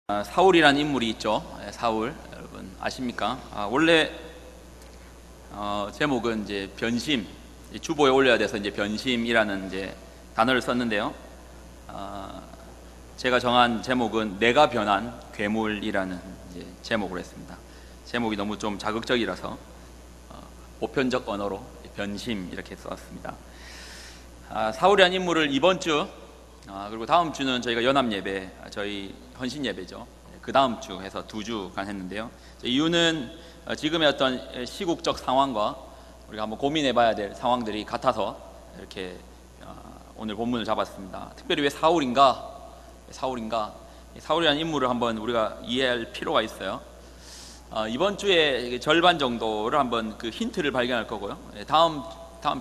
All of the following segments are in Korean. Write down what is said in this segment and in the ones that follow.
사울이라는 인물이 있죠. 사울 여러분 아십니까? 원래 제목은 이제 변심, 주보에 올려야 돼서 이제 변심이라는 이제 단어를 썼는데요. 제가 정한 제목은 내가 변한 괴물이라는 이제 제목을 했습니다. 제목이 너무 좀 자극적이라서 보편적 언어로 변심 이렇게 써왔습니다. 사울이라는 인물을 이번 주 그리고 다음 주는 저희가 연합 예배, 저희 헌신 예배죠. 그 다음 주 해서 2주간 했는데요. 이유는 지금의 어떤 시국적 상황과 우리가 한번 고민해봐야 될 상황들이 같아서 이렇게 오늘 본문을 잡았습니다. 특별히 왜 사울인가? 사울이라는 인물을 한번 우리가 이해할 필요가 있어요. 이번 주에 절반 정도를 한번 그 힌트를 발견할 거고요. 다음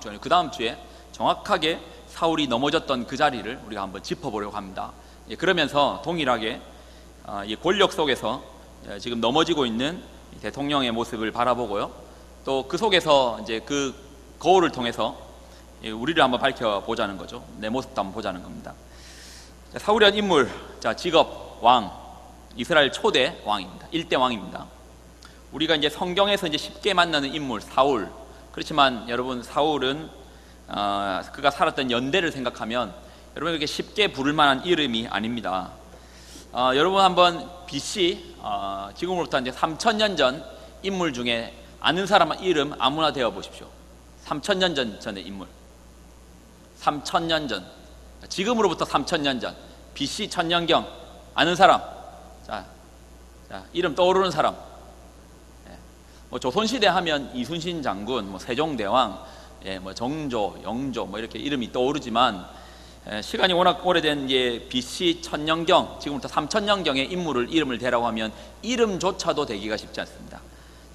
주 아니고 그 다음 주에 정확하게 사울이 넘어졌던 그 자리를 우리가 한번 짚어보려고 합니다. 그러면서 동일하게 이 권력 속에서 지금 넘어지고 있는 대통령의 모습을 바라보고요. 또 그 속에서 이제 그 거울을 통해서 우리를 한번 밝혀보자는 거죠. 내 모습도 한번 보자는 겁니다. 사울이라는 인물, 직업 왕, 이스라엘 초대 왕입니다. 1대 왕입니다. 우리가 이제 성경에서 이제 쉽게 만나는 인물 사울. 그렇지만 여러분 사울은 그가 살았던 연대를 생각하면 여러분 이렇게 쉽게 부를 만한 이름이 아닙니다. 여러분 한번 BC 지금으로부터 이제 3000년 전 인물 중에 아는 사람 이름 아무나 대어 보십시오. 3000년 전의 인물. 3000년 전. 지금으로부터 3000년 전. BC 천년경 아는 사람. 자 이름 떠오르는 사람. 뭐 조선시대 하면 이순신 장군, 뭐 세종대왕, 뭐 정조, 영조 뭐 이렇게 이름이 떠오르지만 시간이 워낙 오래된 BC 천년경, 지금부터 3000년경의 인물을 이름을 대라고 하면 이름조차도 대기가 쉽지 않습니다.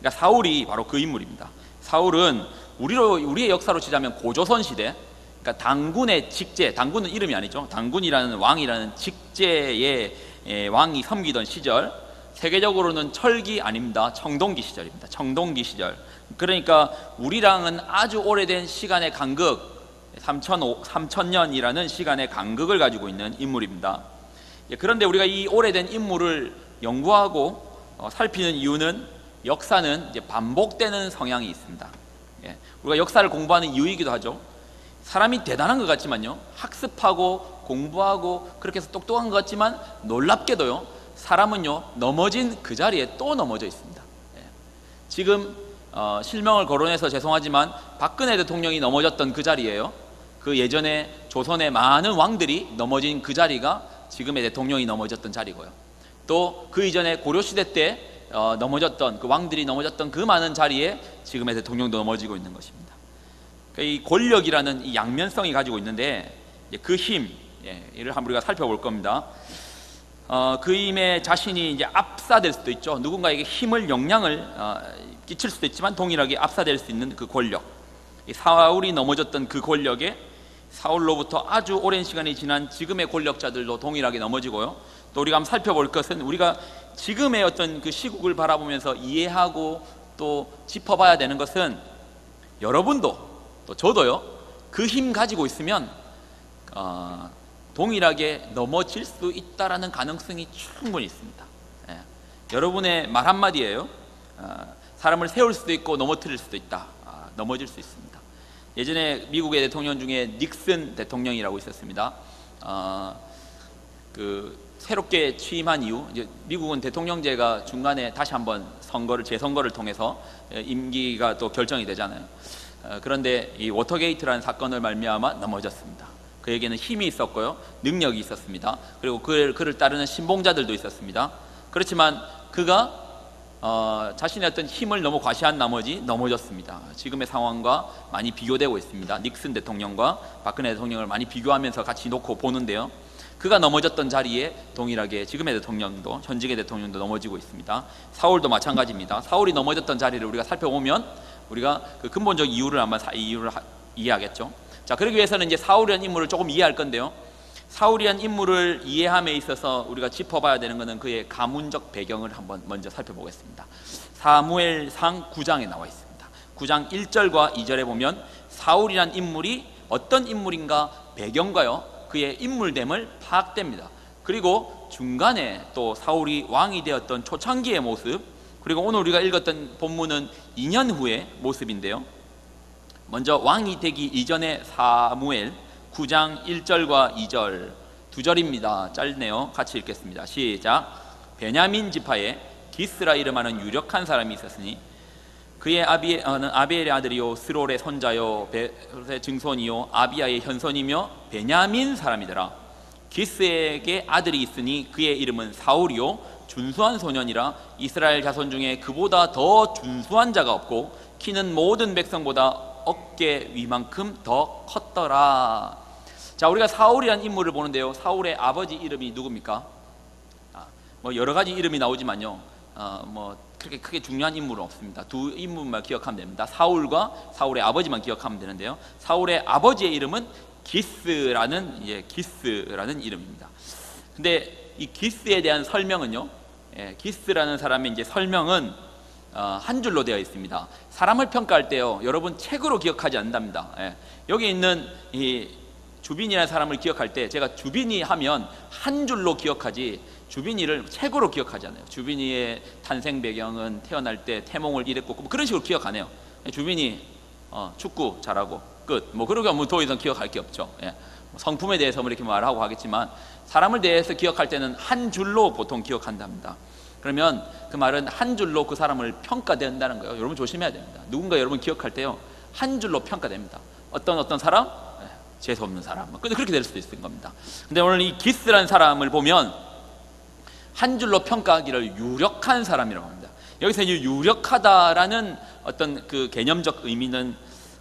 그러니까 사울이 바로 그 인물입니다. 사울은 우리의 역사로 치자면 고조선 시대, 그러니까 당군의 직제, 당군은 이름이 아니죠. 당군이라는 왕이라는 직제의 왕이 섬기던 시절, 세계적으로는 철기 아닙니다. 청동기 시절입니다. 청동기 시절. 그러니까 우리랑은 아주 오래된 시간의 간극, 3000년이라는 시간의 간극을 가지고 있는 인물입니다. 그런데 우리가 이 오래된 인물을 연구하고 살피는 이유는 역사는 이제 반복되는 성향이 있습니다. 우리가 역사를 공부하는 이유이기도 하죠. 사람이 대단한 것 같지만요, 학습하고 공부하고 그렇게 해서 똑똑한 것 같지만 놀랍게도요, 사람은요 넘어진 그 자리에 또 넘어져 있습니다. 지금 실명을 거론해서 죄송하지만 박근혜 대통령이 넘어졌던 그 자리예요. 그 예전에 조선의 많은 왕들이 넘어진 그 자리가 지금의 대통령이 넘어졌던 자리고요. 또 그 이전에 고려시대 때 넘어졌던 그 왕들이 넘어졌던 그 많은 자리에 지금의 대통령도 넘어지고 있는 것입니다. 이 권력이라는 이 양면성이 가지고 있는데 그 힘, 이를 한번 우리가 살펴볼 겁니다. 그 힘에 자신이 이제 압사될 수도 있죠. 누군가에게 힘을, 영향을 끼칠 수도 있지만 동일하게 압사될 수 있는 그 권력, 사울이 넘어졌던 그 권력에 사울로부터 아주 오랜 시간이 지난 지금의 권력자들도 동일하게 넘어지고요. 또 우리가 한번 살펴볼 것은 우리가 지금의 어떤 그 시국을 바라보면서 이해하고 또 짚어봐야 되는 것은 여러분도 또 저도요, 그 힘 가지고 있으면 동일하게 넘어질 수 있다라는 가능성이 충분히 있습니다. 여러분의 말 한마디예요. 사람을 세울 수도 있고 넘어뜨릴 수도 있다. 넘어질 수 있습니다. 예전에 미국의 대통령 중에 닉슨 대통령이라고 있었습니다. 그 새롭게 취임한 이후 이제 미국은 대통령제가 중간에 다시 한번 재선거를 통해서 임기가 또 결정이 되잖아요. 그런데 이 워터게이트라는 사건을 말미암아 넘어졌습니다. 그에게는 힘이 있었고요, 능력이 있었습니다. 그리고 그를 따르는 신봉자들도 있었습니다. 그렇지만 그가 자신의 어떤 힘을 너무 과시한 나머지 넘어졌습니다. 지금의 상황과 많이 비교되고 있습니다. 닉슨 대통령과 박근혜 대통령을 많이 비교하면서 같이 놓고 보는데요, 그가 넘어졌던 자리에 동일하게 지금의 대통령도, 현직의 대통령도 넘어지고 있습니다. 사울도 마찬가지입니다. 사울이 넘어졌던 자리를 우리가 살펴보면 우리가 그 근본적 이유를 이해하겠죠. 자, 그러기 위해서는 이제 사울이라는 인물을 조금 이해할 건데요, 사울이라는 인물을 이해함에 있어서 우리가 짚어봐야 되는 것은 그의 가문적 배경을 한번 먼저 살펴보겠습니다. 사무엘상 9장에 나와 있습니다. 9장 1절과 2절에 보면 사울이라는 인물이 어떤 인물인가 배경과요, 그의 인물됨을 파악됩니다. 그리고 중간에 또 사울이 왕이 되었던 초창기의 모습, 그리고 오늘 우리가 읽었던 본문은 2년 후의 모습인데요. 먼저 왕이 되기 이전의 사무엘 9장 1절과 2절, 2절입니다. 짧네요. 같이 읽겠습니다. 시작. 베냐민 지파에 기스라 이름하는 유력한 사람이 있었으니 그의 아비엘의 아들이요 스롤의 손자요 베롯의 증손이요 아비야의 현손이며 베냐민 사람이더라. 기스에게 아들이 있으니 그의 이름은 사울이요 준수한 소년이라. 이스라엘 자손 중에 그보다 더 준수한 자가 없고 키는 모든 백성보다 어깨 위만큼 더 컸더라. 자, 우리가 사울이라는 인물을 보는데요, 사울의 아버지 이름이 누굽니까? 뭐 여러 가지 이름이 나오지만요, 뭐 그렇게 크게 중요한 인물은 없습니다. 두 인물만 기억하면 됩니다. 사울과 사울의 아버지만 기억하면 되는데요, 사울의 아버지의 이름은 기스라는 이름입니다. 근데 이 기스에 대한 설명은요, 기스라는 사람의 이제 설명은 한 줄로 되어 있습니다. 사람을 평가할 때요, 여러분 책으로 기억하지 않는답니다. 여기 있는 이 주빈이라는 사람을 기억할 때 제가 주빈이 하면 한 줄로 기억하지 주빈이를 책으로 기억하지 않아요. 주빈이의 탄생 배경은 태어날 때 태몽을 이랬고 뭐 그런 식으로 기억 안 해요. 주빈이 축구 잘하고 끝. 뭐 그러고 뭐 더 이상 기억할 게 없죠. 성품에 대해서 뭐 이렇게 말하고 하겠지만 사람을 대해서 기억할 때는 한 줄로 보통 기억한답니다. 그러면 그 말은 한 줄로 그 사람을 평가된다는 거예요. 여러분 조심해야 됩니다. 누군가 여러분 기억할 때요, 한 줄로 평가됩니다. 어떤 사람? 재수 없는 사람. 근데 그렇게 될 수도 있는 겁니다. 근데 오늘 이 기스라는 사람을 보면 한 줄로 평가하기를 유력한 사람이라고 합니다. 여기서 이제 유력하다라는 어떤 그 개념적 의미는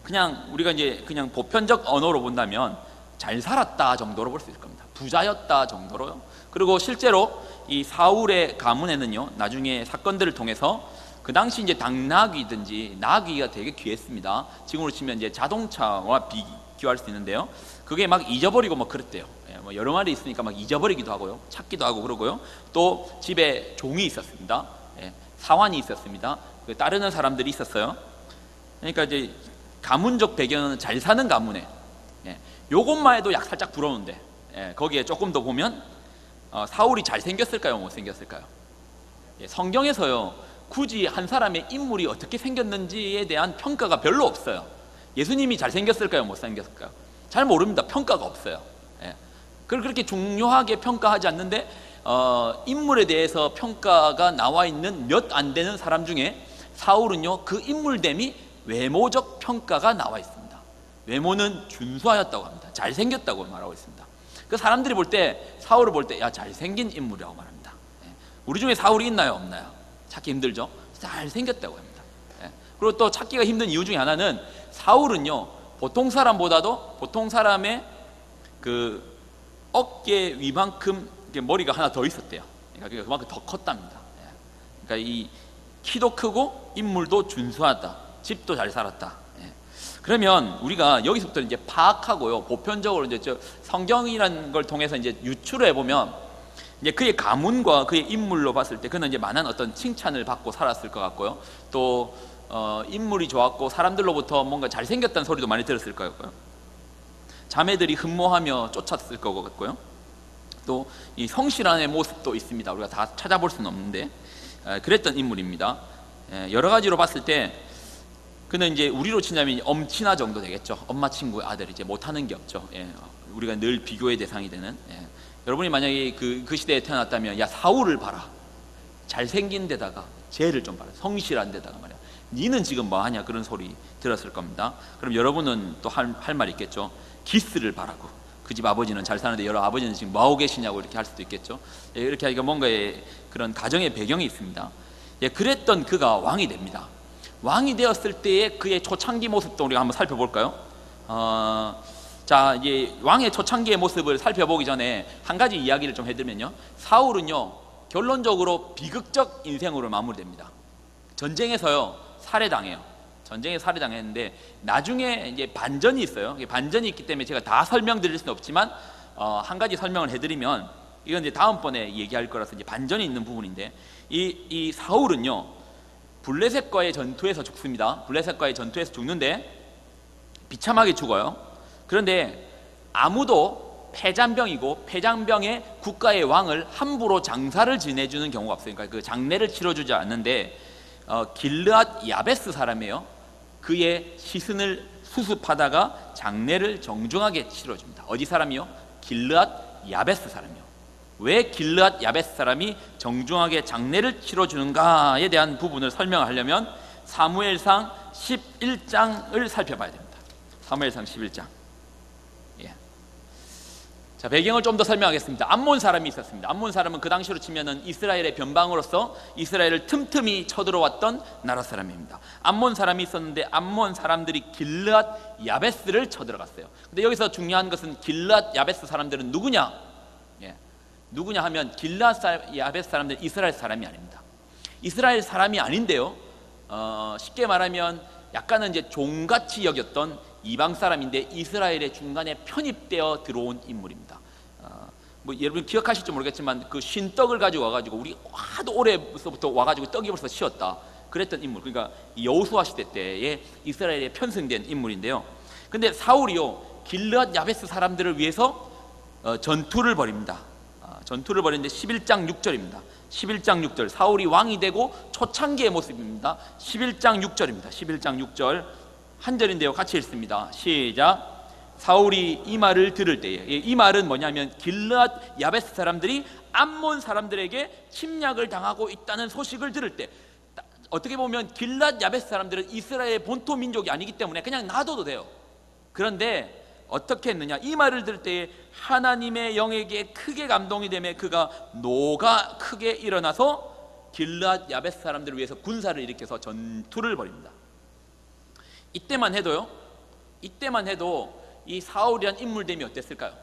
그냥 우리가 이제 그냥 보편적 언어로 본다면 잘 살았다 정도로 볼 수 있을 겁니다. 부자였다 정도로요. 그리고 실제로 이 사울의 가문에는요, 나중에 사건들을 통해서 그 당시 이제 당나귀든지 나귀가 되게 귀했습니다. 지금으로 치면 이제 자동차와 비교할 수 있는데요, 그게 막 잊어버리고 뭐 그랬대요. 뭐 여러 마리 있으니까 막 잊어버리기도 하고요, 찾기도 하고 그러고요. 또 집에 종이 있었습니다. 사환이 있었습니다. 따르는 사람들이 있었어요. 그러니까 이제 가문적 배경은 잘 사는 가문에, 요것만 해도 약 살짝 부러운데, 거기에 조금 더 보면 사울이 잘생겼을까요, 못생겼을까요? 성경에서요, 굳이 한 사람의 인물이 어떻게 생겼는지에 대한 평가가 별로 없어요. 예수님이 잘생겼을까요, 못생겼을까요? 잘 모릅니다. 평가가 없어요. 그렇게 중요하게 평가하지 않는데 인물에 대해서 평가가 나와 있는 몇 안 되는 사람 중에 사울은요, 그 인물됨이 외모적 평가가 나와 있습니다. 외모는 준수하였다고 합니다. 잘생겼다고 말하고 있습니다. 그 사람들이 볼 때, 사울을 볼 때, 야, 잘생긴 인물이라고 말합니다. 우리 중에 사울이 있나요, 없나요? 찾기 힘들죠? 잘생겼다고 합니다. 그리고 또 찾기가 힘든 이유 중에 하나는 사울은요, 보통 사람보다도 보통 사람의 그 어깨 위만큼 머리가 하나 더 있었대요. 그러니까 그만큼 더 컸답니다. 그러니까 이 키도 크고 인물도 준수하다, 집도 잘 살았다. 그러면 우리가 여기서부터 이제 파악하고요, 보편적으로 이제 성경이라는 걸 통해서 이제 유추를 해보면 이제 그의 가문과 그의 인물로 봤을 때 그는 이제 많은 어떤 칭찬을 받고 살았을 것 같고요. 또 인물이 좋았고 사람들로부터 뭔가 잘생겼다는 소리도 많이 들었을 것 같고요. 자매들이 흠모하며 쫓았을 것 같고요. 또 이 성실함의 모습도 있습니다. 우리가 다 찾아볼 수는 없는데 그랬던 인물입니다. 여러 가지로 봤을 때 그는 이제 우리로 치자면 엄친아 정도 되겠죠. 엄마 친구의 아들, 이제 못하는 게 없죠. 우리가 늘 비교의 대상이 되는. 여러분이 만약에 그 시대에 태어났다면, 야, 사울을 봐라, 잘생긴 데다가 죄를 좀 봐라, 성실한 데다가 말이야, 니는 지금 뭐하냐, 그런 소리 들었을 겁니다. 그럼 여러분은 또 할 말 있겠죠. 기스를 봐라고, 그 집 아버지는 잘 사는데 여러 아버지는 지금 뭐하고 계시냐고 이렇게 할 수도 있겠죠. 이렇게 하니까 뭔가의 그런 가정의 배경이 있습니다. 그랬던 그가 왕이 됩니다. 왕이 되었을 때의 그의 초창기 모습도 우리가 한번 살펴볼까요? 자, 이제 왕의 초창기의 모습을 살펴보기 전에 한 가지 이야기를 좀 해드리면요, 사울은요, 결론적으로 비극적 인생으로 마무리됩니다. 전쟁에서요, 살해당해요. 전쟁에 살해당했는데 나중에 이제 반전이 있어요. 반전이 있기 때문에 제가 다 설명드릴 수는 없지만 한 가지 설명을 해드리면, 이건 이제 다음번에 얘기할 거라서 이제 반전이 있는 부분인데, 이 사울은요, 블레셋과의 전투에서 죽습니다. 블레셋과의 전투에서 죽는데 비참하게 죽어요. 그런데 아무도 패잔병이고 패잔병의 국가의 왕을 함부로 장사를 지내주는 경우가 없어요. 그러니까 그 장례를 치러주지 않는데 길르앗 야베스 사람이에요. 그의 시신을 수습하다가 장례를 정중하게 치러줍니다. 어디 사람이요? 길르앗 야베스 사람이요. 왜 길르앗 야베스 사람이 정중하게 장례를 치러주는가에 대한 부분을 설명하려면 사무엘상 11장을 살펴봐야 됩니다. 사무엘상 11장. 자, 배경을 좀 더 설명하겠습니다. 암몬 사람이 있었습니다. 암몬 사람은 그 당시로 치면은 이스라엘의 변방으로서 이스라엘을 틈틈이 쳐들어왔던 나라 사람입니다. 암몬 사람이 있었는데 암몬 사람들이 길르앗 야베스를 쳐들어갔어요. 근데 여기서 중요한 것은 길르앗 야베스 사람들은 누구냐? 누구냐 하면 길르앗 야베스 사람들은 이스라엘 사람이 아닙니다. 이스라엘 사람이 아닌데요. 쉽게 말하면 약간은 이제 종같이 여겼던 이방 사람인데 이스라엘의 중간에 편입되어 들어온 인물입니다. 뭐 여러분 기억하실지 모르겠지만 그 쉰떡을 가지고 와가지고 우리 하도 오래부터 와가지고 떡이 벌써 쉬었다 그랬던 인물. 그러니까 여호수아 시대 때에 이스라엘에 편승된 인물인데요. 근데 사울이요 길르앗 야베스 사람들을 위해서 전투를 벌입니다. 전투를 벌이는데 11장 6절입니다. 11장 6절 사울이 왕이 되고 초창기의 모습입니다. 11장 6절입니다. 11장 6절 한 절인데요. 같이 읽습니다. 시작. 사울이 이 말을 들을 때에, 이 말은 뭐냐면 길르앗 야베스 사람들이 암몬 사람들에게 침략을 당하고 있다는 소식을 들을 때, 어떻게 보면 길르앗 야베스 사람들은 이스라엘의 본토 민족이 아니기 때문에 그냥 놔둬도 돼요. 그런데 어떻게 했느냐? 이 말을 들을 때에 하나님의 영에게 크게 감동이 되며 그가 노가 크게 일어나서 길르앗 야베스 사람들을 위해서 군사를 일으켜서 전투를 벌입니다. 이때만 해도 이 사울이란 인물됨이 어땠을까요?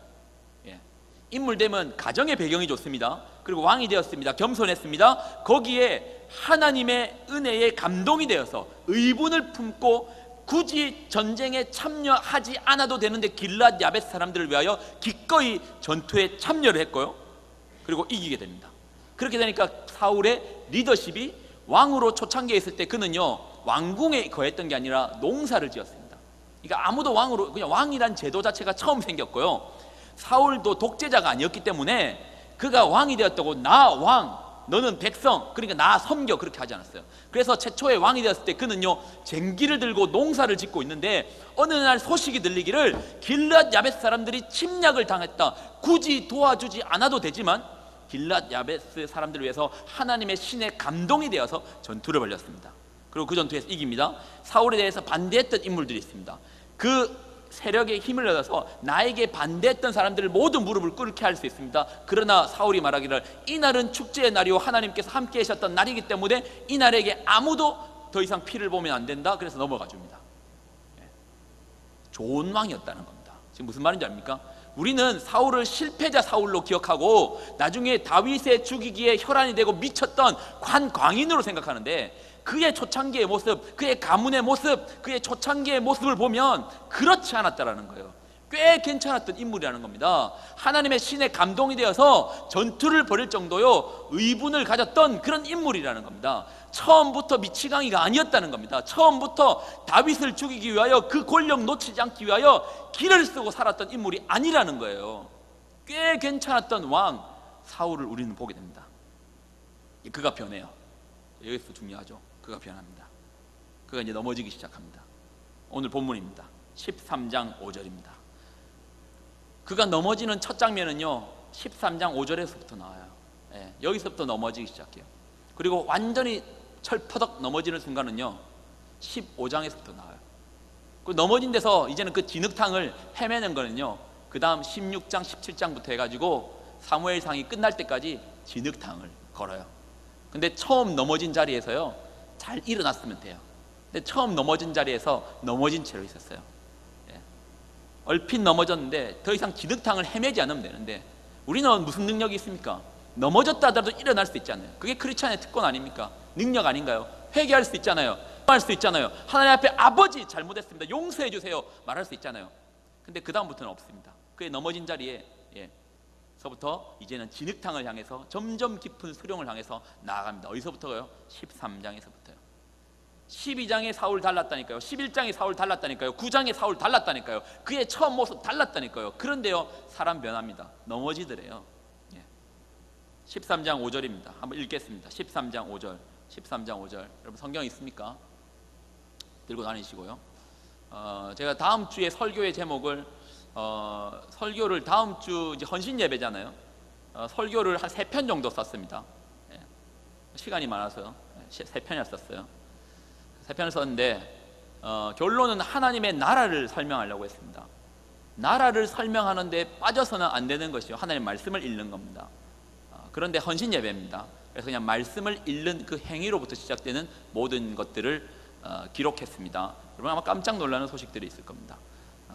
인물됨은 가정의 배경이 좋습니다. 그리고 왕이 되었습니다. 겸손했습니다. 거기에 하나님의 은혜에 감동이 되어서 의분을 품고 굳이 전쟁에 참여하지 않아도 되는데 길르앗 야베스 사람들을 위하여 기꺼이 전투에 참여를 했고요. 그리고 이기게 됩니다. 그렇게 되니까 사울의 리더십이 왕으로 초창기에 있을 때 그는요 왕궁에 거했던 게 아니라 농사를 지었습니다. 그러니까 아무도 왕으로 그냥 왕이란 제도 자체가 처음 생겼고요. 사울도 독재자가 아니었기 때문에 그가 왕이 되었다고 나 왕 너는 백성 그러니까 나 섬겨 그렇게 하지 않았어요. 그래서 최초의 왕이 되었을 때 그는요 쟁기를 들고 농사를 짓고 있는데 어느 날 소식이 들리기를 길르앗 야베스 사람들이 침략을 당했다. 굳이 도와주지 않아도 되지만 길르앗 야베스 사람들을 위해서 하나님의 신의 감동이 되어서 전투를 벌였습니다. 그리고 그 전투에서 이깁니다. 사울에 대해서 반대했던 인물들이 있습니다. 그 세력의 힘을 얻어서 나에게 반대했던 사람들을 모두 무릎을 꿇게 할 수 있습니다. 그러나 사울이 말하기를 이날은 축제의 날이요 하나님께서 함께 하셨던 날이기 때문에 이 날에게 아무도 더 이상 피를 보면 안 된다. 그래서 넘어가 줍니다. 좋은 왕이었다는 겁니다. 지금 무슨 말인지 압니까? 우리는 사울을 실패자 사울로 기억하고 나중에 다윗의 죽이기에 혈안이 되고 미쳤던 광인으로 생각하는데 그의 초창기의 모습, 그의 가문의 모습, 그의 초창기의 모습을 보면 그렇지 않았다라는 거예요. 꽤 괜찮았던 인물이라는 겁니다. 하나님의 신의 감동이 되어서 전투를 벌일 정도요 의분을 가졌던 그런 인물이라는 겁니다. 처음부터 미치광이가 아니었다는 겁니다. 처음부터 다윗을 죽이기 위하여 그 권력 놓치지 않기 위하여 길을 쓰고 살았던 인물이 아니라는 거예요. 꽤 괜찮았던 왕 사울을 우리는 보게 됩니다. 그가 변해요. 여기서 중요하죠. 그가 변합니다. 그가 이제 넘어지기 시작합니다. 오늘 본문입니다. 13장 5절입니다. 그가 넘어지는 첫 장면은요 13장 5절에서부터 나와요. 여기서부터 넘어지기 시작해요. 그리고 완전히 철퍼덕 넘어지는 순간은요 15장에서부터 나와요. 그 넘어진 데서 이제는 그 진흙탕을 헤매는 거는요 그 다음 16장 17장부터 해가지고 사무엘상이 끝날 때까지 진흙탕을 걸어요. 근데 처음 넘어진 자리에서요 잘 일어났으면 돼요. 근데 처음 넘어진 자리에서 넘어진 채로 있었어요. 얼핏 넘어졌는데 더 이상 진흙탕을 헤매지 않으면 되는데 우리는 무슨 능력이 있습니까? 넘어졌다 하더라도 일어날 수 있잖아요. 그게 크리스찬의 특권 아닙니까? 능력 아닌가요? 회개할 수 있잖아요. 할 수 있잖아요. 하나님 앞에 아버지 잘못했습니다 용서해 주세요 말할 수 있잖아요. 근데 그 다음부터는 없습니다. 그의 넘어진 자리에 서부터 이제는 진흙탕을 향해서 점점 깊은 수령을 향해서 나아갑니다. 어디서부터요? 13장에서부터요. 12장에 사울 달랐다니까요. 11장에 사울 달랐다니까요. 9장에 사울 달랐다니까요. 그의 처음 모습 달랐다니까요. 그런데요, 사람 변합니다. 넘어지더래요. 13장 5절입니다. 한번 읽겠습니다. 13장 5절. 13장 5절. 여러분 성경 있습니까? 들고 다니시고요. 제가 다음 주에 설교의 제목을 설교를 다음 주 이제 헌신 예배잖아요. 설교를 한 3편 정도 썼습니다. 시간이 많아서 3편을 썼어요. 3편을 썼는데 결론은 하나님의 나라를 설명하려고 했습니다. 나라를 설명하는데 빠져서는 안 되는 것이요, 하나님의 말씀을 읽는 겁니다. 그런데 헌신 예배입니다. 그래서 그냥 말씀을 읽는 그 행위로부터 시작되는 모든 것들을 기록했습니다. 여러분 아마 깜짝 놀라는 소식들이 있을 겁니다.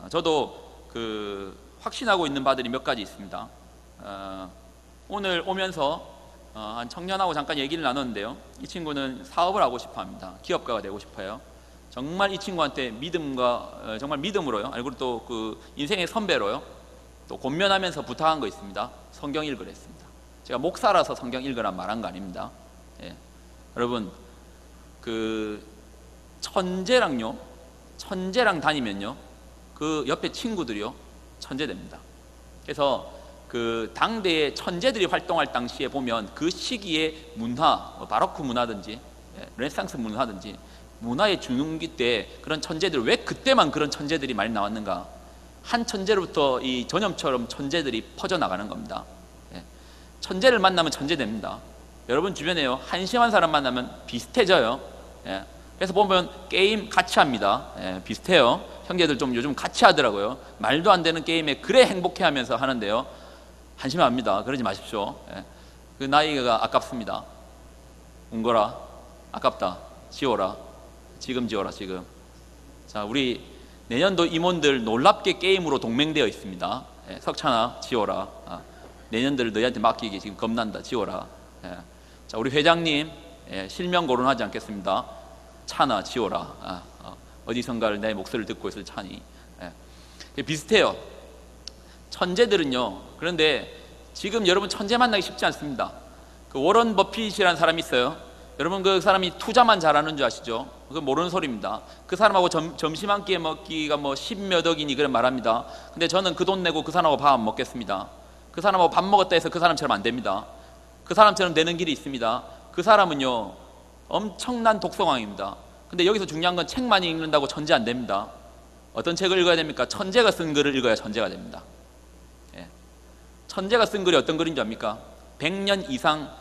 저도 확신하고 있는 바들이 몇 가지 있습니다. 오늘 오면서 한 청년하고 잠깐 얘기를 나눴는데요, 이 친구는 사업을 하고 싶어 합니다. 기업가가 되고 싶어요. 정말 이 친구한테 믿음과 정말 믿음으로요, 그리고 또 그 인생의 선배로요, 또 권면하면서 부탁한 거 있습니다. 성경 읽으라 했습니다. 제가 목사라서 성경 읽으라 말한 거 아닙니다. 여러분 천재랑 다니면요, 그 옆에 친구들이요 천재됩니다. 그래서 그 당대의 천재들이 활동할 당시에 보면 그 시기의 문화, 바로크 문화든지 르네상스 문화든지 문화의 중흥기 때 그런 천재들, 왜 그때만 그런 천재들이 많이 나왔는가? 한 천재로부터 이 전염처럼 천재들이 퍼져나가는 겁니다. 천재를 만나면 천재됩니다. 여러분 주변에요, 한심한 사람 만나면 비슷해져요. 그래서 보면 게임 같이 합니다. 비슷해요. 형제들 좀 요즘 같이 하더라고요. 말도 안 되는 게임에 그래 행복해하면서 하는데요, 한심합니다. 그러지 마십시오. 그 나이가 아깝습니다. 은거라, 아깝다. 지워라. 지금 지워라. 지금. 자, 우리 내년도 임원들 놀랍게 게임으로 동맹되어 있습니다. 석찬아, 지워라. 내년들 너희한테 맡기기 지금 겁난다. 지워라. 자, 우리 회장님, 실명 거론하지 않겠습니다. 찬아, 지워라. 어디선가를 내 목소리를 듣고 있을 찬이. 비슷해요. 천재들은요, 그런데 지금 여러분 천재 만나기 쉽지 않습니다. 그 워런 버핏이라는 사람이 있어요. 여러분 그 사람이 투자만 잘하는 줄 아시죠? 그건 모르는 소리입니다. 그 사람하고 점심 한 끼 먹기가 뭐 10몇 억이니 그런 말합니다. 근데 저는 그 돈 내고 그 사람하고 밥 안 먹겠습니다. 그 사람하고 밥 먹었다 해서 그 사람처럼 안 됩니다. 그 사람처럼 되는 길이 있습니다. 그 사람은요 엄청난 독서광입니다. 근데 여기서 중요한 건 책 많이 읽는다고 천재 안 됩니다. 어떤 책을 읽어야 됩니까? 천재가 쓴 글을 읽어야 천재가 됩니다. 천재가 쓴 글이 어떤 글인지 압니까? 100년 이상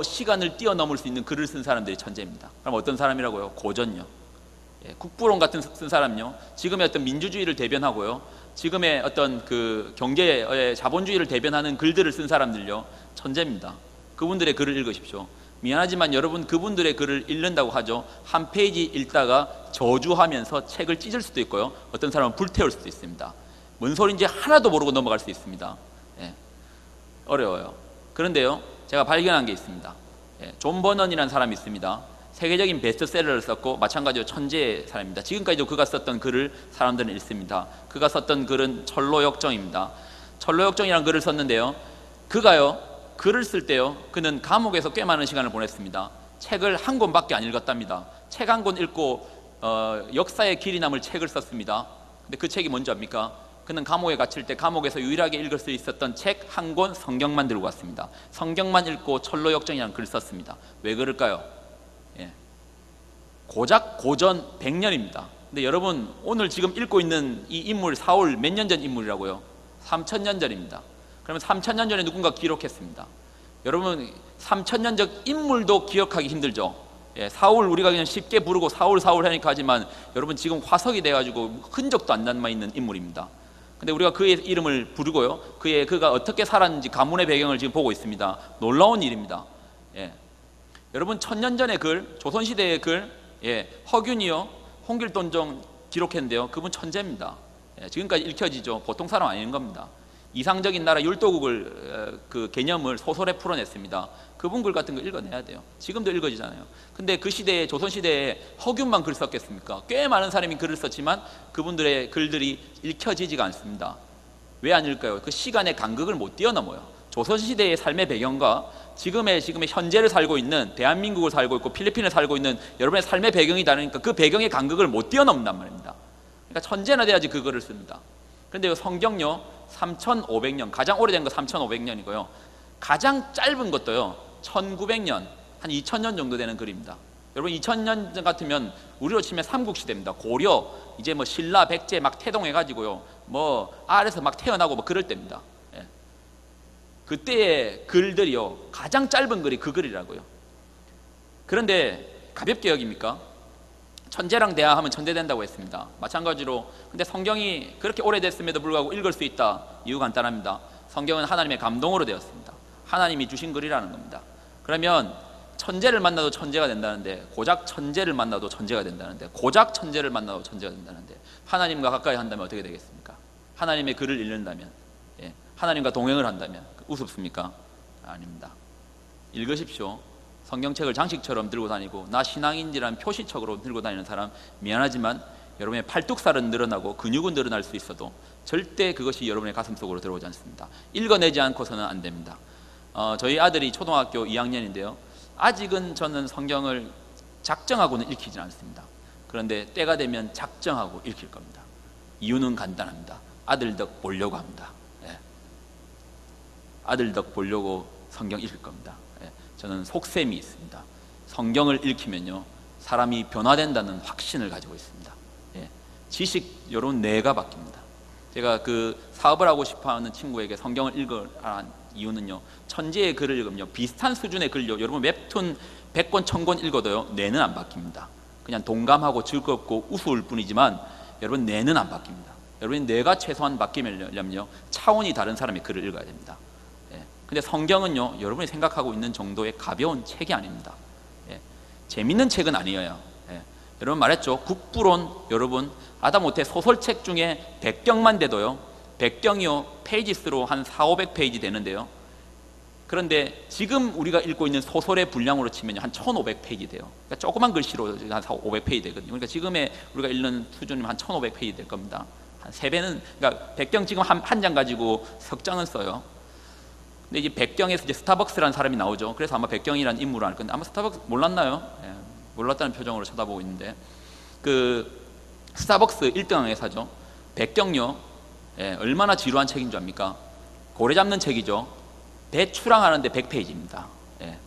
시간을 뛰어넘을 수 있는 글을 쓴 사람들이 천재입니다. 그럼 어떤 사람이라고요? 고전요. 국부론 같은 쓴 사람요, 지금의 어떤 민주주의를 대변하고요, 지금의 어떤 그 경제의 자본주의를 대변하는 글들을 쓴 사람들요, 천재입니다. 그분들의 글을 읽으십시오. 미안하지만 여러분 그분들의 글을 읽는다고 하죠, 한 페이지 읽다가 저주하면서 책을 찢을 수도 있고요, 어떤 사람은 불태울 수도 있습니다. 뭔 소리인지 하나도 모르고 넘어갈 수 있습니다. 어려워요. 그런데요, 제가 발견한 게 있습니다. 존 버넌이라는 사람이 있습니다. 세계적인 베스트셀러를 썼고 마찬가지로 천재의 사람입니다. 지금까지도 그가 썼던 글을 사람들은 읽습니다. 그가 썼던 글은 철로역정입니다. 철로역정이라는 글을 썼는데요, 그가요 글을 쓸 때요, 그는 감옥에서 꽤 많은 시간을 보냈습니다. 책을 한 권밖에 안 읽었답니다. 책 한 권 읽고 역사의 길이 남을 책을 썼습니다. 근데 그 책이 뭔지 압니까? 그는 감옥에 갇힐 때 감옥에서 유일하게 읽을 수 있었던 책 한 권, 성경만 들고 왔습니다. 성경만 읽고 철로역정이라는 글을 썼습니다. 왜 그럴까요? 고작 고전 100년입니다. 근데 여러분 오늘 지금 읽고 있는 이 인물 사울 몇 년 전 인물이라고요? 3000년 전입니다. 그러면 3000년 전에 누군가 기록했습니다. 여러분 3000년 전 인물도 기억하기 힘들죠. 사울 우리가 그냥 쉽게 부르고 사울 사울 하니까 하지만 여러분 지금 화석이 돼가지고 흔적도 안 남아있는 인물입니다. 근데 우리가 그의 이름을 부르고요, 그가 어떻게 살았는지 가문의 배경을 지금 보고 있습니다. 놀라운 일입니다. 여러분 1000년 전의 글, 조선시대의 글, 허균이요, 홍길동정 기록했는데요, 그분 천재입니다. 지금까지 읽혀지죠. 보통 사람 아닌 겁니다. 이상적인 나라 율도국을 그 개념을 소설에 풀어냈습니다. 그분 글 같은 거 읽어내야 돼요. 지금도 읽어지잖아요. 근데 그 시대에, 조선시대에 허균만 글 썼겠습니까? 꽤 많은 사람이 글을 썼지만 그분들의 글들이 읽혀지지가 않습니다. 왜 안 읽을까요? 그 시간의 간극을 못 뛰어넘어요. 조선시대의 삶의 배경과 지금의 현재를 살고 있는 대한민국을 살고 있고 필리핀을 살고 있는 여러분의 삶의 배경이 다르니까 그 배경의 간극을 못 뛰어넘는단 말입니다. 그러니까 천재나 돼야지 그거를 씁니다. 그런데 성경요 3,500년, 가장 오래된 거 3,500년이고요 가장 짧은 것도요 1,900년, 한 2,000년 정도 되는 글입니다. 여러분 2000년 전 같으면 우리로 치면 삼국시대입니다. 고려, 이제 뭐 신라, 백제 막 태동해가지고요 뭐 알에서 막 태어나고 뭐 그럴 때입니다. 예. 그때의 글들이요 가장 짧은 글이 그 글이라고요. 그런데 가볍게 여깁니까? 천재랑 대화하면 천재 된다고 했습니다. 마찬가지로 근데 성경이 그렇게 오래됐음에도 불구하고 읽을 수 있다. 이유 간단합니다. 성경은 하나님의 감동으로 되었습니다. 하나님이 주신 글이라는 겁니다. 그러면 천재를 만나도 천재가 된다는데, 고작 천재를 만나도 천재가 된다는데, 고작 천재를 만나도 천재가 된다는데, 하나님과 가까이 한다면 어떻게 되겠습니까? 하나님의 글을 읽는다면, 예, 하나님과 동행을 한다면 우습습니까? 아닙니다. 읽으십시오. 성경책을 장식처럼 들고 다니고 나 신앙인지라는 표시책으로 들고 다니는 사람, 미안하지만 여러분의 팔뚝살은 늘어나고 근육은 늘어날 수 있어도 절대 그것이 여러분의 가슴 속으로 들어오지 않습니다. 읽어내지 않고서는 안 됩니다. 저희 아들이 초등학교 2학년인데요 아직은 저는 성경을 작정하고는 읽히지 않습니다. 그런데 때가 되면 작정하고 읽힐 겁니다. 이유는 간단합니다. 아들 덕 보려고 합니다. 예. 아들 덕 보려고 성경 읽을 겁니다. 예. 저는 속셈이 있습니다. 성경을 읽히면요 사람이 변화된다는 확신을 가지고 있습니다. 예. 지식 여러분 뇌가 바뀝니다. 제가 그 사업을 하고 싶어하는 친구에게 성경을 읽으라는 이유는요 천재의 글을 읽으면요 비슷한 수준의 글요 여러분 웹툰 100권 1000권 읽어도요 뇌는 안 바뀝니다. 그냥 동감하고 즐겁고 우스울 뿐이지만 여러분 뇌는 안 바뀝니다. 여러분 뇌가 최소한 바뀌려면요 차원이 다른 사람의 글을 읽어야 됩니다. 예. 근데 성경은요 여러분이 생각하고 있는 정도의 가벼운 책이 아닙니다. 예. 재밌는 책은 아니에요. 예. 여러분 말했죠 국부론, 여러분 하다못해 소설책 중에 100경만 돼도요 100경이요 페이지 수로 한 400~500페이지 되는데요 그런데 지금 우리가 읽고 있는 소설의 분량으로 치면 한 1500페이지 돼요. 그러니까 조그만 글씨로 한 400~500페이지 되거든요. 그러니까 지금의 우리가 읽는 수준이면 한 1500페이지 될 겁니다. 한 3배는, 그러니까 100경 지금 한 장 가지고 석장은 써요. 근데 이제 100경에서 이제 스타벅스라는 사람이 나오죠. 그래서 아마 100경이라는 인물을 알 건데 아마 스타벅스 몰랐나요? 예, 몰랐다는 표정으로 쳐다보고 있는데 그 스타벅스 1등 회사죠. 100경요 예, 얼마나 지루한 책인 줄 압니까? 고래 잡는 책이죠. 배 출항하는데 100페이지입니다. 예.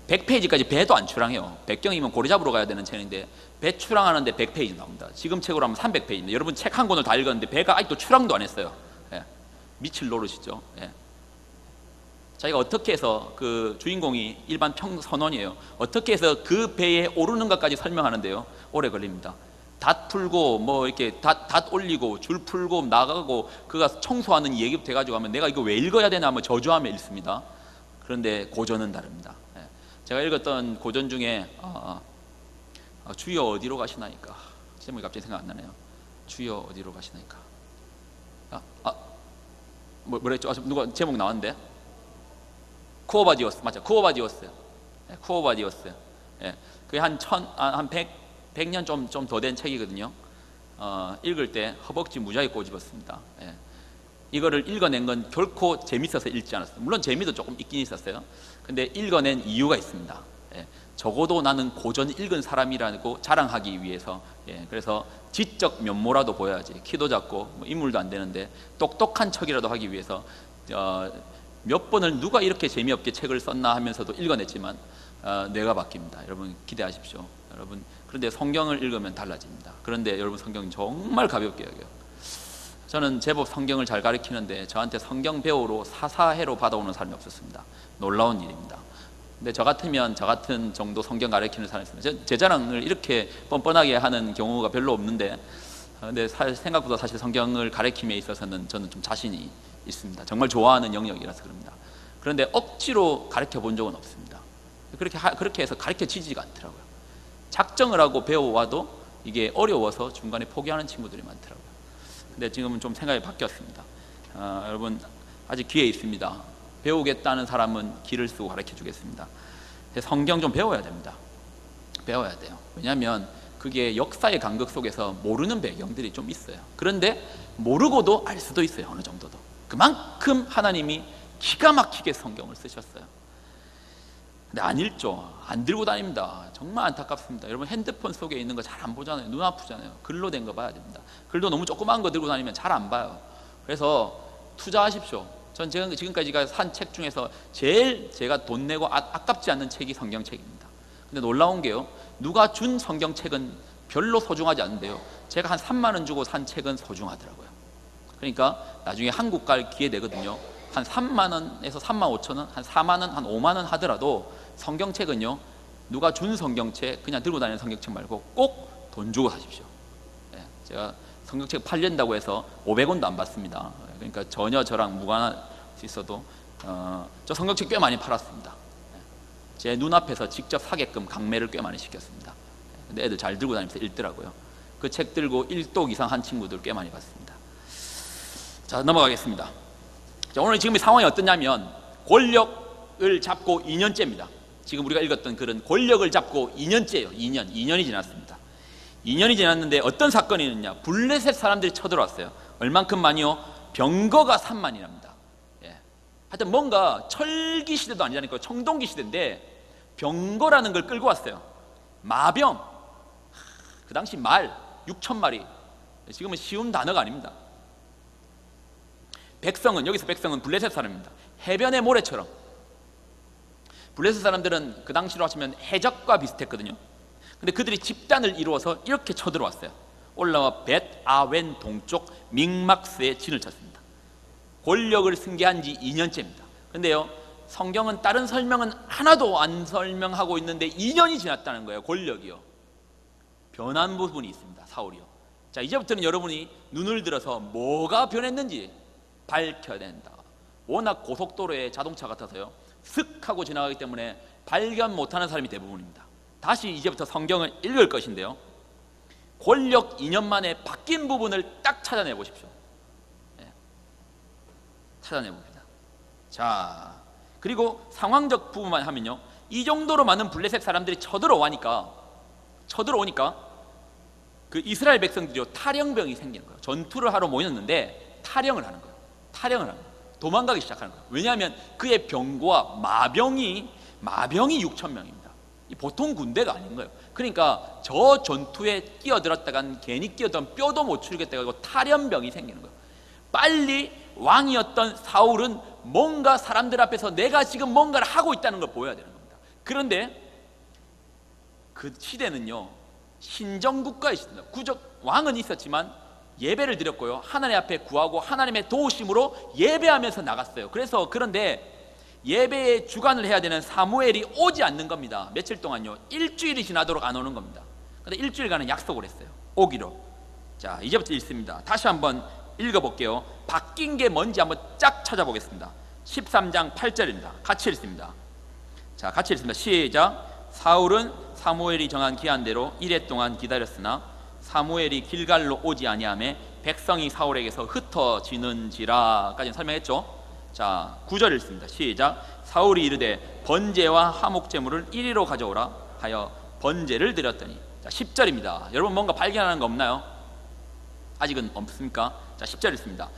100페이지까지 배도 안 출항해요. 100경이면 고래 잡으러 가야 되는 책인데 배 출항하는데 100페이지 나옵니다. 지금 책으로 하면 300페이지입니다. 여러분 책 한 권을 다 읽었는데 배가 아직도 출항도 안 했어요. 예. 미칠 노릇이죠. 예. 자기가 어떻게 해서 그 주인공이 일반 선원이에요. 어떻게 해서 그 배에 오르는 것까지 설명하는데요 오래 걸립니다. 닷 풀고 뭐 이렇게 닷 올리고 줄 풀고 나가고 그가 청소하는 얘기부터 해가지고 하면 내가 이거 왜 읽어야 되나 하면 저주하며 읽습니다. 그런데 고전은 다릅니다. 예. 제가 읽었던 고전 중에 주여 어디로 가시나이까, 제목이 갑자기 생각 안 나네요. 주여 어디로 가시나이까. 뭐랬죠? 누가 제목 나왔는데? 쿠오바디오스, 맞죠? 쿠오바디오스. 예, 쿠오바디오스. 예. 그게 한 100년 좀 더 된 책이거든요. 읽을 때 허벅지 무지하게 꼬집었습니다. 예. 이거를 읽어낸 건 결코 재밌어서 읽지 않았어요. 물론 재미도 조금 있긴 있었어요. 근데 읽어낸 이유가 있습니다. 예. 적어도 나는 고전 읽은 사람이라고 자랑하기 위해서. 예. 그래서 지적 면모라도 보여야지. 키도 작고 뭐 인물도 안 되는데 똑똑한 척이라도 하기 위해서 몇 번을 누가 이렇게 재미없게 책을 썼나 하면서도 읽어냈지만 뇌가 바뀝니다. 여러분 기대하십시오. 여러분 그런데 성경을 읽으면 달라집니다. 그런데 여러분 성경은 정말 가볍게 여겨요. 저는 제법 성경을 잘 가르치는데 저한테 성경 배우로 사사회로 받아오는 사람이 없었습니다. 놀라운 일입니다. 근데 저 같으면 저 같은 정도 성경 가르치는 사람이 있습니다. 제 자랑을 이렇게 뻔뻔하게 하는 경우가 별로 없는데 근데 생각보다 사실 성경을 가르침에 있어서는 저는 좀 자신이 있습니다. 정말 좋아하는 영역이라서 그럽니다. 그런데 억지로 가르쳐 본 적은 없습니다. 그렇게 해서 가르쳐지지가 않더라고요. 작정을 하고 배워와도 이게 어려워서 중간에 포기하는 친구들이 많더라고요. 근데 지금은 좀 생각이 바뀌었습니다. 여러분 아직 기회 있습니다. 배우겠다는 사람은 기를 쓰고 가르쳐 주겠습니다. 성경 좀 배워야 됩니다. 배워야 돼요. 왜냐하면 그게 역사의 간극 속에서 모르는 배경들이 좀 있어요. 그런데 모르고도 알 수도 있어요. 어느 정도도. 그만큼 하나님이 기가 막히게 성경을 쓰셨어요. 근데 안 읽죠. 안 들고 다닙니다. 정말 안타깝습니다. 여러분 핸드폰 속에 있는 거 잘 안 보잖아요. 눈 아프잖아요. 글로 된 거 봐야 됩니다. 글도 너무 조그만 거 들고 다니면 잘 안 봐요. 그래서 투자하십시오. 전 지금까지가 산 책 중에서 제일 제가 돈 내고 아깝지 않는 책이 성경책입니다. 근데 놀라운 게요, 누가 준 성경책은 별로 소중하지 않은데요, 제가 한 3만 원 주고 산 책은 소중하더라고요. 그러니까 나중에 한국 갈 기회 되거든요. 한 3만 원에서 3만 5천 원, 한 4만 원, 한 5만 원 하더라도 성경책은요, 누가 준 성경책, 그냥 들고 다니는 성경책 말고 꼭 돈 주고 사십시오. 제가 성경책 팔린다고 해서 500원도 안 받습니다. 그러니까 전혀 저랑 무관할 수 있어도 저 성경책 꽤 많이 팔았습니다. 제 눈앞에서 직접 사게끔 강매를 꽤 많이 시켰습니다. 근데 애들 잘 들고 다니면서 읽더라고요. 그 책 들고 1독 이상 한 친구들 꽤 많이 봤습니다. 자, 넘어가겠습니다. 자, 오늘 지금 상황이 어떠냐면 권력을 잡고 2년째입니다. 지금 우리가 읽었던 글은 권력을 잡고 2년째예요. 2년이 지났습니다. 2년이 지났는데 어떤 사건이 있느냐, 블레셋 사람들이 쳐들어왔어요. 얼만큼 많이요? 병거가 3만이랍니다. 하여튼 뭔가 철기 시대도 아니라니까요. 청동기 시대인데 병거라는 걸 끌고 왔어요. 마병, 그 당시 말 6천 마리. 지금은 쉬운 단어가 아닙니다. 백성은, 여기서 백성은 블레셋 사람입니다. 해변의 모래처럼. 블레셋 사람들은 그 당시로 하시면 해적과 비슷했거든요. 근데 그들이 집단을 이루어서 이렇게 쳐들어왔어요. 올라와 벳 아웬 동쪽 믹막스에 진을 쳤습니다. 권력을 승계한 지 2년째입니다. 근데요, 성경은 다른 설명은 하나도 안 설명하고 있는데 2년이 지났다는 거예요. 권력이요. 변한 부분이 있습니다. 사울이요. 자, 이제부터는 여러분이 눈을 들어서 뭐가 변했는지 밝혀야 된다. 워낙 고속도로에 자동차 같아서요, 슥 하고 지나가기 때문에 발견 못하는 사람이 대부분입니다. 다시 이제부터 성경을 읽을 것인데요, 권력 2년 만에 바뀐 부분을 딱 찾아내 보십시오. 찾아내 봅니다. 자, 그리고 상황적 부분만 하면요, 이 정도로 많은 블레셋 사람들이 쳐들어오니까 그 이스라엘 백성들이요, 탈영병이 생기는 거예요. 전투를 하러 모였는데 탈영을 하는 거예요. 도망가기 시작하는 거예요. 왜냐하면 그의 병거와 마병이 6천 명입니다. 보통 군대가 아닌 거예요. 그러니까 저 전투에 끼어들었다간 괜히 끼어들면 뼈도 못 추리겠다 해가지고 탈염병이 생기는 거예요. 빨리 왕이었던 사울은 뭔가 사람들 앞에서 내가 지금 뭔가를 하고 있다는 걸 보여야 되는 겁니다. 그런데 그 시대는요, 신정국가의 시대입니다. 왕은 있었지만 예배를 드렸고요, 하나님 앞에 구하고 하나님의 도우심으로 예배하면서 나갔어요. 그런데 예배의 주관을 해야 되는 사무엘이 오지 않는 겁니다. 며칠 동안요, 일주일이 지나도록 안 오는 겁니다. 근데 일주일간은 약속을 했어요. 오기로. 자, 이제부터 읽습니다. 다시 한번 읽어볼게요. 바뀐 게 뭔지 한번 쫙 찾아보겠습니다. 13장 8절입니다. 같이 읽습니다. 자, 같이 읽습니다. 시작. 사울은 사무엘이 정한 기한대로 이레 동안 기다렸으나 사무엘이 길갈로 오지 아니하매 백성이 사울에게서 흩어지는지라까지 설명했죠. 자, 9절 읽습니다. 시작. 사울이 이르되 번제와 화목제물을 이리로 가져오라 하여 번제를 드렸더니. 자, 10절입니다. 여러분 뭔가 발견하는 거 없나요? 아직은 없습니까? 자, 10절 읽습니다.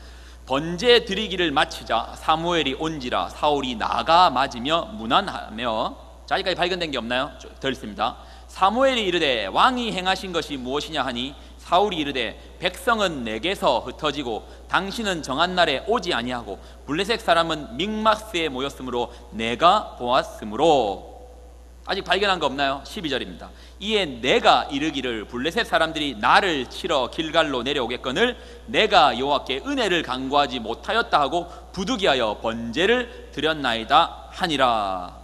번제 드리기를 마치자 사무엘이 온지라 사울이 나가 맞으며 문안하며. 자, 아직까지 발견된 게 없나요? 더 읽습니다. 사무엘이 이르되 왕이 행하신 것이 무엇이냐 하니 사울이 이르되 백성은 내게서 흩어지고 당신은 정한 날에 오지 아니하고 블레셋 사람은 믹막스에 모였으므로 내가 보았으므로. 아직 발견한 거 없나요? 12절입니다. 이에 내가 이르기를 블레셋 사람들이 나를 치러 길갈로 내려오겠거늘 내가 여호와께 은혜를 간구하지 못하였다 하고 부득이하여 번제를 드렸나이다 하니라.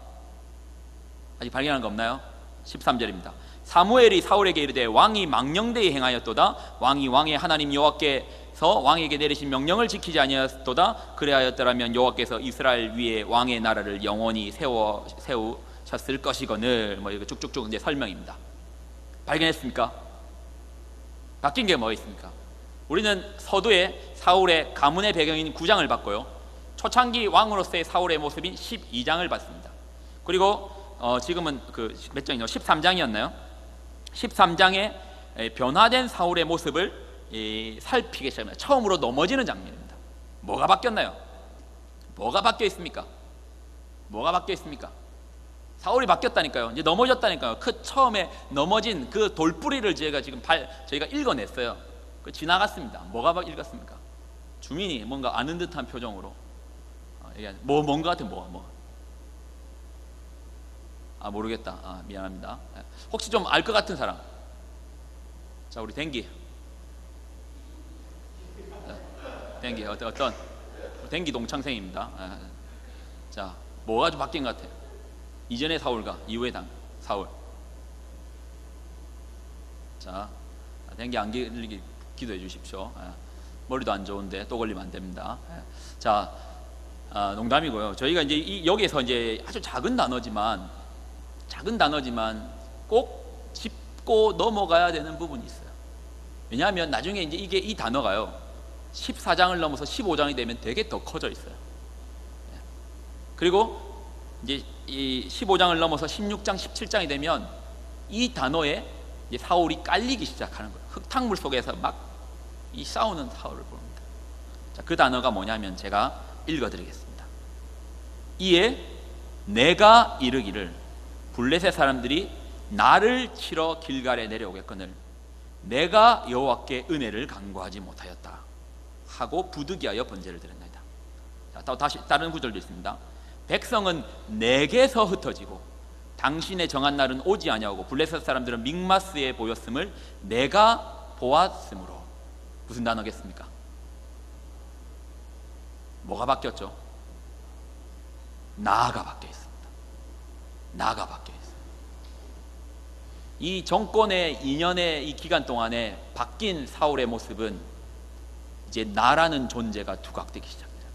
아직 발견한 거 없나요? 13절입니다. 사무엘이 사울에게 이르되 왕이 망령되이 행하였도다. 왕이 왕의 하나님 여호와께서 왕에게 내리신 명령을 지키지 아니하였도다. 그래하였더라면 여호와께서 이스라엘 위에 왕의 나라를 영원히 세우셨을 것이거늘. 뭐 이거 쭉쭉쭉 이제 설명입니다. 발견했습니까? 바뀐 게 뭐 있습니까? 우리는 서두에 사울의 가문의 배경인 9장을 봤고요, 초창기 왕으로서의 사울의 모습인 12장을 봤습니다. 그리고 지금은 그 몇 장이요? 13장이었나요? 13장의 변화된 사울의 모습을 살피기 시작합니다. 처음으로 넘어지는 장면입니다. 뭐가 바뀌었나요? 뭐가 바뀌어 있습니까? 사울이 바뀌었다니까요. 이제 넘어졌다니까요. 그 처음에 넘어진 그 돌뿌리를 저희가 읽어냈어요. 그 지나갔습니다. 뭐가 읽었습니까? 주민이 뭔가 아는 듯한 표정으로 뭔가 같은 모르겠다. 미안합니다. 혹시 좀 알 것 같은 사람? 자, 우리 댕기 어떤 댕기 동창생입니다. 자, 뭐가 좀 바뀐 것 같아요? 이전의 사울과 이후의 사울. 자, 댕기 안 걸리게 기도해 주십시오. 머리도 안 좋은데 또 걸리면 안 됩니다. 자, 농담이고요. 저희가 이제 여기에서 이제 아주 작은 단어지만 꼭 짚고 넘어가야 되는 부분이 있어요. 왜냐하면 나중에 이제 이 단어가요, 14장을 넘어서 15장이 되면 되게 더 커져 있어요. 그리고 이제 이 15장을 넘어서 16장, 17장이 되면 이 단어에 이제 사울이 깔리기 시작하는 거예요. 흙탕물 속에서 막 이 싸우는 사울을 봅니다. 자, 그 단어가 뭐냐면 제가 읽어드리겠습니다. 이에 내가 이르기를 블레셋 사람들이 나를 치러 길갈에 내려오겠거늘 내가 여호와께 은혜를 간구하지 못하였다 하고 부득이하여 번제를 드렸나이다. 자, 다시 다른 구절도 있습니다. 백성은 내게서 흩어지고 당신의 정한 날은 오지 아니하고 블레셋 사람들은 믹마스에 보였음을 내가 보았으므로. 무슨 단어겠습니까? 뭐가 바뀌었죠? 나가 바뀌어 있습니다. 나가 바뀌어 있어요. 이 정권의 2년의 이 기간 동안에 바뀐 사울의 모습은 이제 나라는 존재가 두각되기 시작합니다.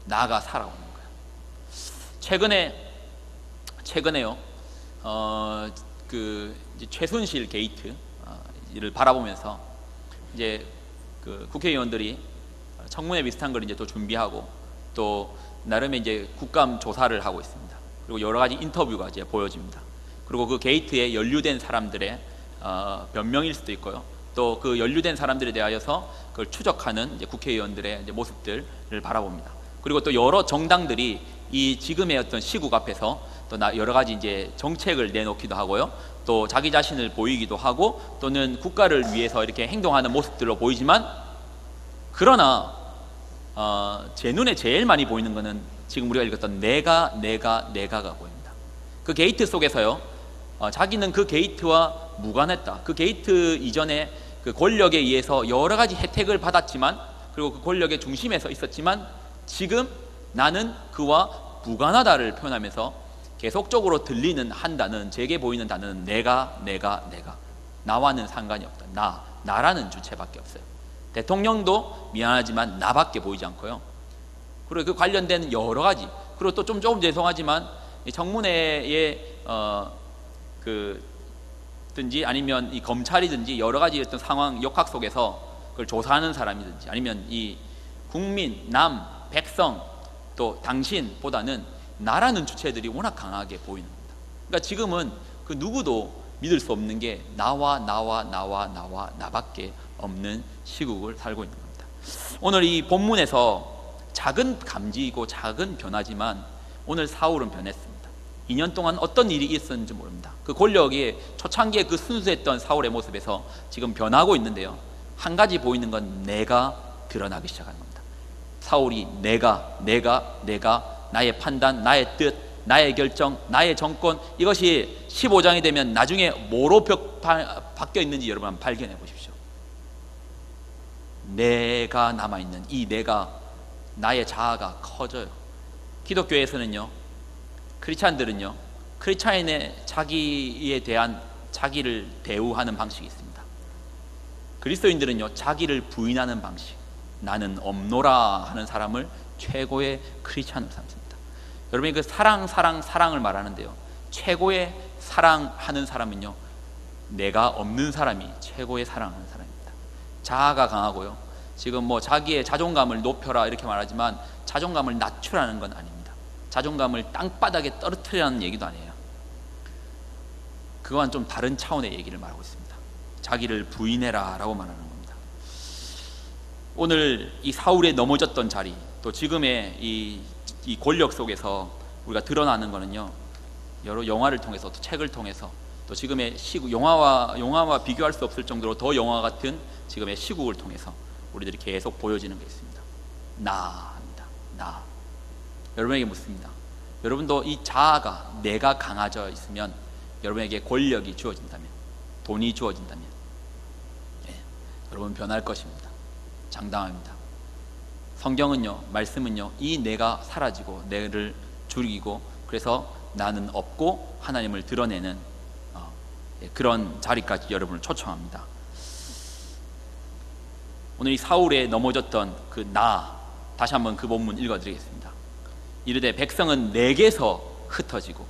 나가 살아오는 거예요. 최근에요. 이제 최순실 게이트를 바라보면서 이제 그 국회의원들이 청문회 비슷한 걸 이제 또 준비하고 또 나름의 이제 국감 조사를 하고 있습니다. 그리고 여러 가지 인터뷰가 이제 보여집니다. 그리고 그 게이트에 연루된 사람들의 변명일 수도 있고요. 또 그 연루된 사람들에 대하여서 그걸 추적하는 이제 국회의원들의 이제 모습들을 바라봅니다. 그리고 또 여러 정당들이 이 지금의 어떤 시국 앞에서 또 여러 가지 이제 정책을 내놓기도 하고요. 또 자기 자신을 보이기도 하고 또는 국가를 위해서 이렇게 행동하는 모습들로 보이지만, 그러나 제 눈에 제일 많이 보이는 것은 지금 우리가 읽었던 내가가 보입니다. 그 게이트 속에서요, 자기는 그 게이트와 무관했다. 그 게이트 이전에 그 권력에 의해서 여러 가지 혜택을 받았지만, 그리고 그 권력의 중심에 서 있었지만 지금 나는 그와 무관하다를 표현하면서 계속적으로 들리는 한 단어는, 제게 보이는 단어는 내가 나와는 상관이 없다. 나라는 주체밖에 없어요. 대통령도 미안하지만 나밖에 보이지 않고요. 그리고 그 관련된 여러 가지, 그리고 또 조금 죄송하지만 청문회에 든지 아니면 이 검찰이든지 여러 가지 어떤 상황 역학 속에서 그걸 조사하는 사람이든지 아니면 이 국민, 백성 또 당신보다는 나라는 주체들이 워낙 강하게 보이는 겁니다. 그러니까 지금은 그 누구도 믿을 수 없는 게 나밖에 없는 시국을 살고 있는 겁니다. 오늘 이 본문에서 작은 감지이고 작은 변화지만 오늘 사울은 변했습니다. 2년 동안 어떤 일이 있었는지 모릅니다. 그 권력이 초창기에 그 순수했던 사울의 모습에서 지금 변하고 있는데요, 한 가지 보이는 건 내가 드러나기 시작하는 겁니다. 사울이 내가 나의 판단, 나의 뜻, 나의 결정, 나의 정권, 이것이 15장이 되면 나중에 뭐로 바뀌어 있는지 여러분 한번 발견해 보십시오. 내가 남아있는 이 나의 자아가 커져요. 기독교에서는요, 크리스찬들은요, 크리스찬의 자기에 대한 자기를 대우하는 방식이 있습니다. 그리스도인들은요, 자기를 부인하는 방식, 나는 없노라 하는 사람을 최고의 크리스찬으로 삼습니다. 여러분이 그 사랑을 말하는데요, 최고의 사랑하는 사람은요, 내가 없는 사람이 최고의 사랑하는 사람입니다. 자아가 강하고요, 지금 뭐 자기의 자존감을 높여라 이렇게 말하지만 자존감을 낮추라는 건 아닙니다. 자존감을 땅바닥에 떨어뜨리라는 얘기도 아니에요. 그거와는 좀 다른 차원의 얘기를 말하고 있습니다. 자기를 부인해라 라고 말하는 겁니다. 오늘 이 사울의 넘어졌던 자리, 또 지금의 이 권력 속에서 우리가 드러나는 거는요, 여러 영화를 통해서 또 책을 통해서 또 지금의 시국 영화와 비교할 수 없을 정도로 더 영화 같은 지금의 시국을 통해서 우리들이 계속 보여지는 게 있습니다. 나입니다. 나. 여러분에게 묻습니다. 여러분도 이 자아가 내가 강해져 있으면 여러분에게 권력이 주어진다면, 돈이 주어진다면, 여러분 변할 것입니다. 장담합니다. 성경은요, 말씀은요, 이 내가 사라지고 내를 줄이고 그래서 나는 없고 하나님을 드러내는 그런 자리까지 여러분을 초청합니다. 오늘 이 사울에 넘어졌던 그 나, 다시 한번 그 본문 읽어드리겠습니다. 이르되 백성은 내게서 흩어지고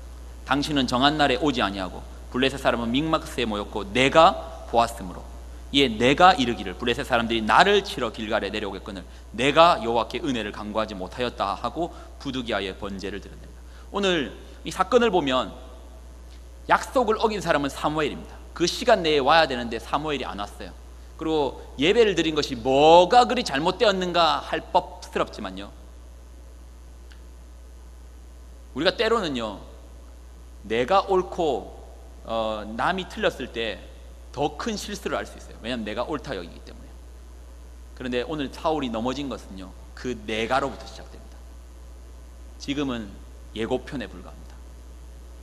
당신은 정한 날에 오지 아니하고 블레셋 사람은 믹마스에 모였고 내가 보았으므로 이에 내가 이르기를 블레셋 사람들이 나를 치러 길갈에 내려오겠거늘 내가 여호와께 은혜를 간구하지 못하였다 하고 부득이하여 번제를 드렸습니다. 오늘 이 사건을 보면 약속을 어긴 사람은 사무엘입니다. 그 시간 내에 와야 되는데 사무엘이 안 왔어요. 그리고 예배를 드린 것이 뭐가 그리 잘못되었는가 할 법스럽지만요, 우리가 때로는요 내가 옳고 남이 틀렸을 때 더 큰 실수를 할 수 있어요. 왜냐하면 내가 옳다 여기기 때문에. 그런데 오늘 사울이 넘어진 것은요 그 내가로부터 시작됩니다. 지금은 예고편에 불과합니다.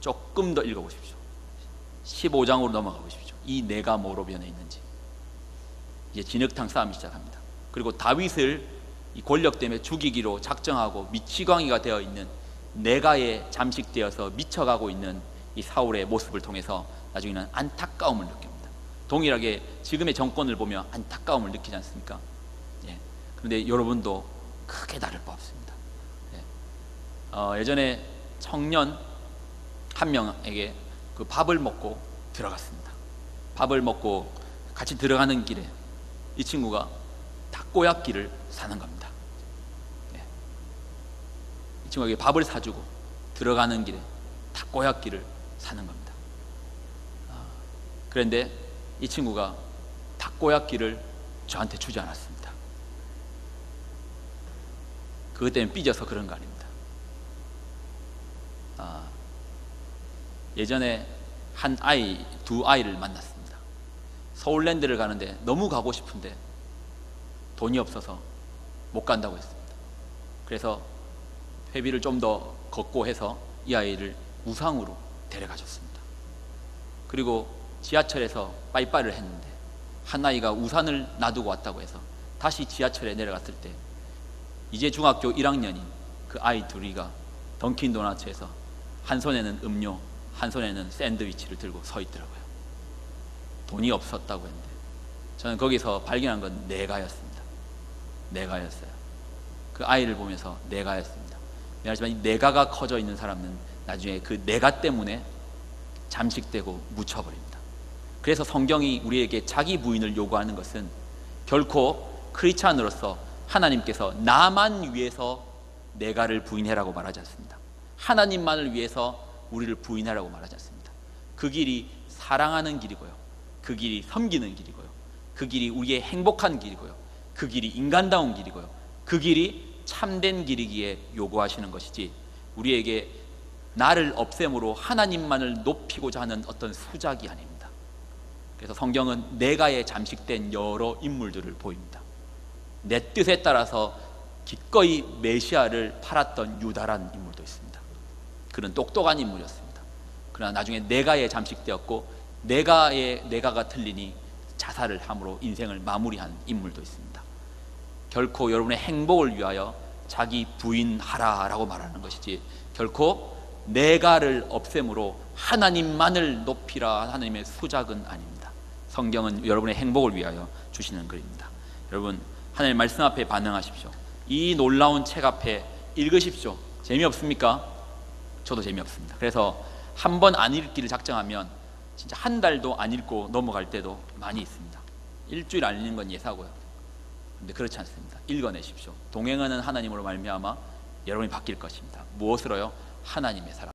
조금 더 읽어보십시오. 15장으로 넘어가 보십시오. 이 내가 뭐로 변해 있는지. 이제 진흙탕 싸움이 시작합니다. 그리고 다윗을 이 권력 때문에 죽이기로 작정하고 미치광이가 되어 있는 내가에 잠식되어서 미쳐가고 있는 이 사울의 모습을 통해서 나중에는 안타까움을 느낍니다. 동일하게 지금의 정권을 보며 안타까움을 느끼지 않습니까? 그런데 여러분도 크게 다를 바 없습니다. 예전에 청년 한 명에게 그 밥을 먹고 들어갔습니다. 밥을 먹고 같이 들어가는 길에 이 친구가 닭꼬약기를 사는 겁니다. 이 친구에게 밥을 사주고 들어가는 길에 닭꼬약기를 사는 겁니다. 그런데 이 친구가 닭꼬약기를 저한테 주지 않았습니다. 그것 때문에 삐져서 그런 거 아닙니다. 예전에 두 아이를 만났습니다. 서울랜드를 가는데 너무 가고 싶은데 돈이 없어서 못 간다고 했습니다. 그래서 회비를 좀 더 걷고 해서 이 아이를 우상으로 데려가줬습니다. 그리고 지하철에서 빠이빠이를 했는데 한 아이가 우산을 놔두고 왔다고 해서 다시 지하철에 내려갔을 때 이제 중학교 1학년인 그 아이 둘이가 던킨 도너츠에서 한 손에는 음료, 한 손에는 샌드위치를 들고 서 있더라고요. 돈이 없었다고 했는데 저는 거기서 발견한 건 내가였습니다. 내가였어요. 그 아이를 보면서 내가였습니다. 하지만 이 내가가 커져 있는 사람은 나중에 그 내가 때문에 잠식되고 묻혀버립니다. 그래서 성경이 우리에게 자기 부인을 요구하는 것은 결코 크리스찬으로서 하나님께서 나만 위해서 내가를 부인해라고 말하지 않습니다. 하나님만을 위해서 우리를 부인하라고 말하지 않습니다. 그 길이 사랑하는 길이고요, 그 길이 섬기는 길이고요, 그 길이 우리의 행복한 길이고요, 그 길이 인간다운 길이고요, 그 길이 참된 길이기에 요구하시는 것이지 우리에게 나를 없앰으로 하나님만을 높이고자 하는 어떤 수작이 아닙니다. 그래서 성경은 내가에 잠식된 여러 인물들을 보입니다. 내 뜻에 따라서 기꺼이 메시아를 팔았던 유다라는 인물도 있습니다. 그는 똑똑한 인물이었습니다. 그러나 나중에 내가에 잠식되었고 내가가 틀리니 자살을 함으로 인생을 마무리한 인물도 있습니다. 결코 여러분의 행복을 위하여 자기 부인하라라고 말하는 것이지 결코 내가를 없앰으로 하나님만을 높이라 하나님의 수작은 아닙니다. 성경은 여러분의 행복을 위하여 주시는 글입니다. 여러분 하나님의 말씀 앞에 반응하십시오. 이 놀라운 책 앞에 읽으십시오. 재미없습니까? 저도 재미없습니다. 그래서 한 번 안 읽기를 작정하면 진짜 한 달도 안 읽고 넘어갈 때도 많이 있습니다. 일주일 안 읽는 건 예사고요. 근데 그렇지 않습니다. 읽어내십시오. 동행하는 하나님으로 말미암아 여러분이 바뀔 것입니다. 무엇으로요? 하나님의 사랑.